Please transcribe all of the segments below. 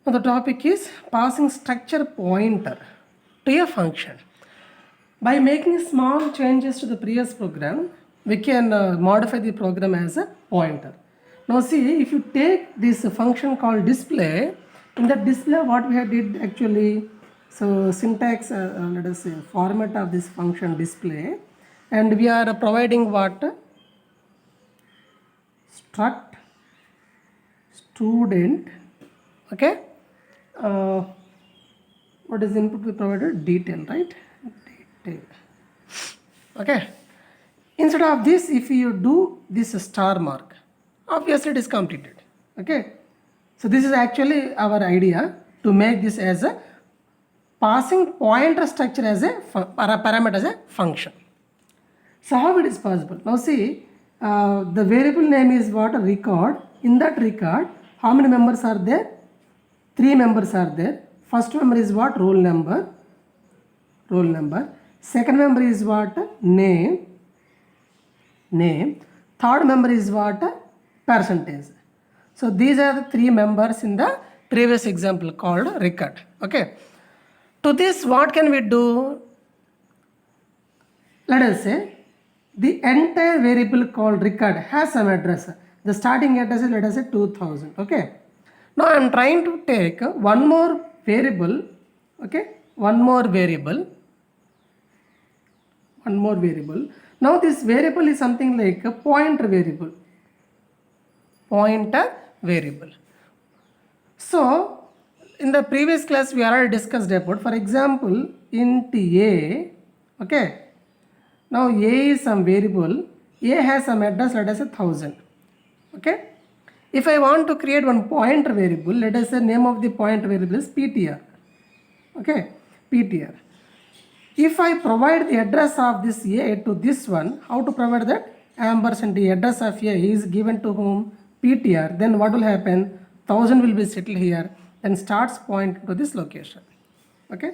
Now the topic is passing structure pointer to a function. By making small changes to the previous program, we can modify the program as a pointer. Now see, if you take this function called display, in the display what we have did actually, so syntax, let us say format of this function display, and we are providing what? Struct student, okay. What is the input we provided? Detail, right? Detail. Okay. Instead of this, if you do this star mark, obviously it is completed. Okay. So this is actually our idea to make this as a passing pointer structure as a parameter as a function. So how it is possible? Now see, the variable name is what? Record. In that record, how many members are there? 3 members are there. First member is what? Roll number. Roll number. Second member is what? Name. Name. Third member is what? Percentage. So these are the 3 members in the previous example called record. Okay. To this, what can we do? Let us say the entire variable called record has some address. The starting address is, let us say, 2000. Okay. Now I am trying to take one more variable. Okay. One more variable. Now this variable is something like a pointer variable. Pointer variable. So in the previous class we already discussed about, for example, int a. Okay. Now a is some variable. A has some address, let us say 1000. Okay. If I want to create one pointer variable, let us say name of the pointer variable is ptr. Okay. Ptr. If I provide the address of this a to this one, how to provide that? Ampersand the address of a is given to whom? Ptr. Then what will happen? 1000 will be settled here and starts pointing to this location. Okay.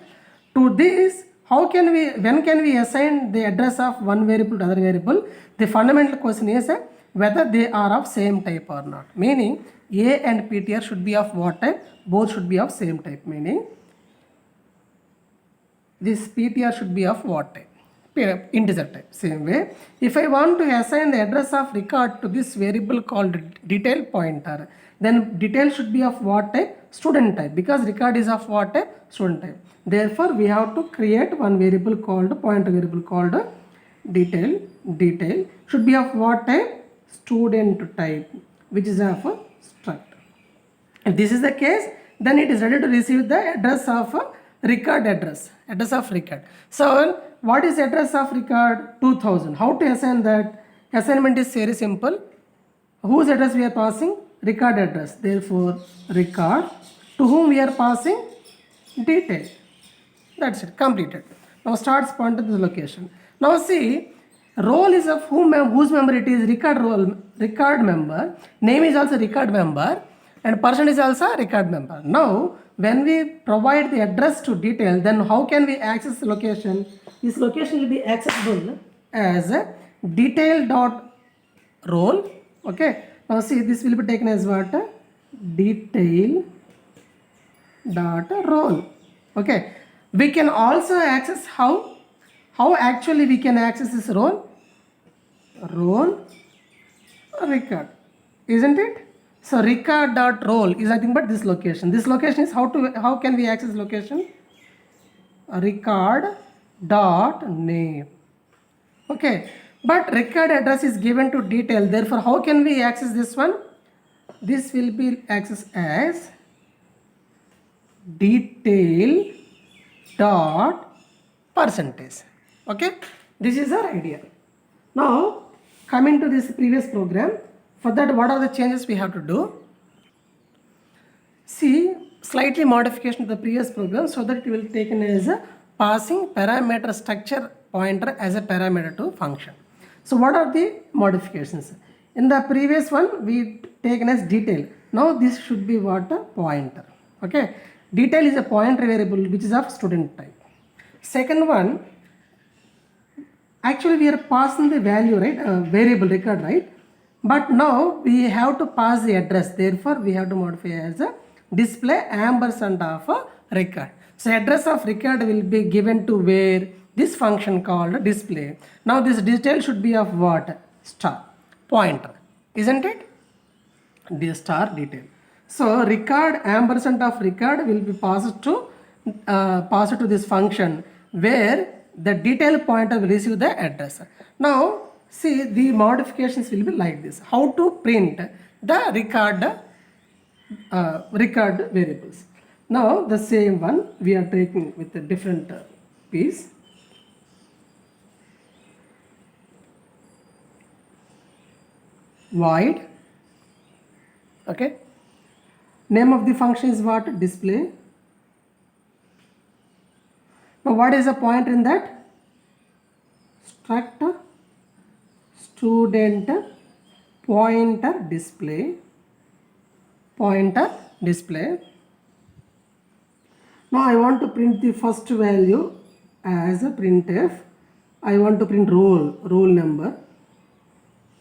To this, when can we assign the address of one variable to other variable? The fundamental question is whether they are of same type or not. Meaning a and ptr should be of what type? Both should be of same type. Meaning this ptr should be of what type? Integer type. Same way, if I want to assign the address of record to this variable called detail pointer, then detail should be of what type? Student type, because record is of what type? Student type. Therefore we have to create one variable called pointer variable called detail. Detail should be of what type? Student type, which is of a struct. If this is the case, then it is ready to receive the address of a record address of record. So what is address of record? 2000. How to assign that? Assignment is very simple. Whose address we are passing? Record address. Therefore record, to whom we are passing? Detail. That's it, completed. Now starts pointing to the location. Now see, role is of whose member it is? Record role, record member. Name is also record member, and person is also record member. Now when we provide the address to detail, then how can we access the location? This location will be accessible as detail dot role. Okay. Now see, this will be taken as what? Detail dot role. Okay. We can also access how actually we can access this role record, isn't it? So record dot role is nothing but this location. This location is how can we access location? Record dot name. Okay, but record address is given to detail. Therefore, how can we access this one? This will be accessed as detail dot percentage. Okay, this is our idea. Now coming to this previous program, for that what are the changes we have to do? See, slightly modification to the previous program so that it will taken as a passing parameter structure pointer as a parameter to function. So what are the modifications? In the previous one we taken as detail. Now this should be what? A pointer. Okay, detail is a pointer variable which is of student type. Second one, actually we are passing the value, right? Variable record, right? But now we have to pass the address. Therefore we have to modify as a display ampersand of a record. So address of record will be given to where? This function called display. Now this detail should be of what? Star, pointer, isn't it? The star detail. So record ampersand of record will be passed to this function where the detail pointer will receive the address. Now see, the modifications will be like this. How to print the record variables. Now the same one we are taking with a different piece. Void. Okay. Name of the function is what? Display. Now what is the pointer in that? Struct student pointer display. Pointer display. Now I want to print the first value as a printf. I want to print roll number.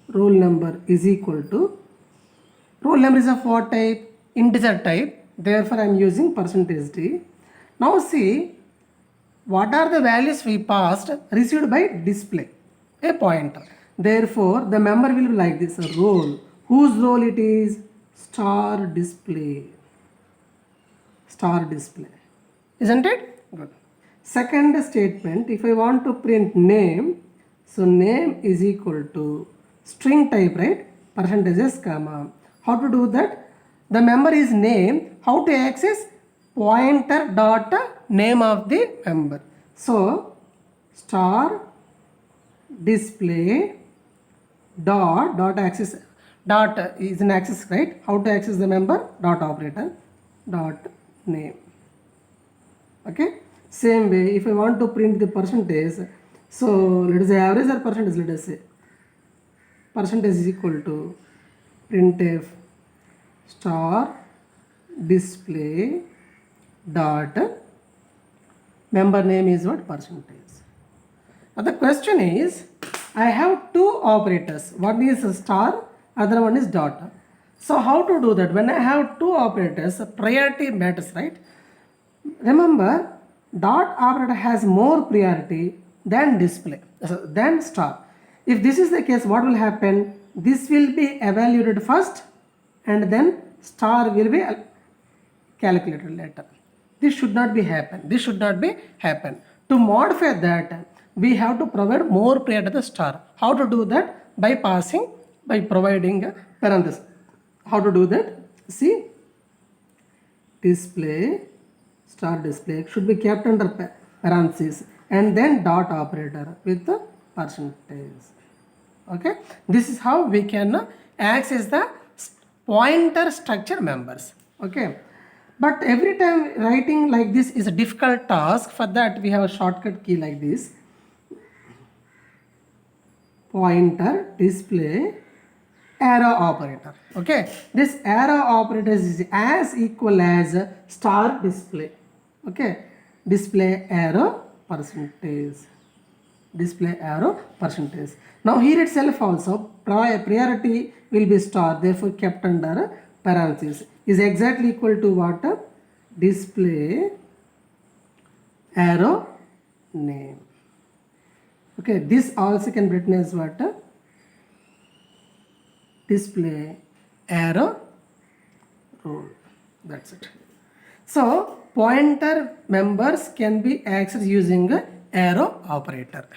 Roll number is equal to, roll number is of what type? Integer type. Therefore I am using %d. Now see, what are the values we passed received by display? A pointer. Therefore the member will be like this, a roll. Whose roll it is? Star display. Star display. Isn't it? Good. Second statement, if I want to print name, so name is equal to string type, right? %s, comma. How to do that? The member is name. How to access? Pointer dot name of the member. So star display dot access, dot is an access, right? How to access the member? Dot operator dot name. Okay. Same way, if I want to print the %, so let us say average or %, let us say % is equal to printf star display dot member name is what? %. Now the question is, I have two operators. One is a star, other one is dot. So how to do that? When I have two operators, priority matters, right? Remember, dot operator has more priority than display, than star. If this is the case, what will happen? This will be evaluated first and then star will be calculated later. This should not be happen. This should not be happen. To modify that, we have to provide more priority to the star. How to do that? By providing a parenthesis. How to do that? See, display, star display should be kept under parenthesis and then dot operator with the %. Okay, this is how we can access the pointer structure members. Okay, but every time writing like this is a difficult task. For that we have a shortcut key like this: pointer display arrow operator. Okay, this arrow operator is as equal as star display. Okay, display arrow %. Display arrow %. Now here itself also priority will be star, therefore kept under parenthesis, is exactly equal to what? Display arrow name. Okay, this also can be written as what? Display arrow roll. That's it. So pointer members can be accessed using arrow operator.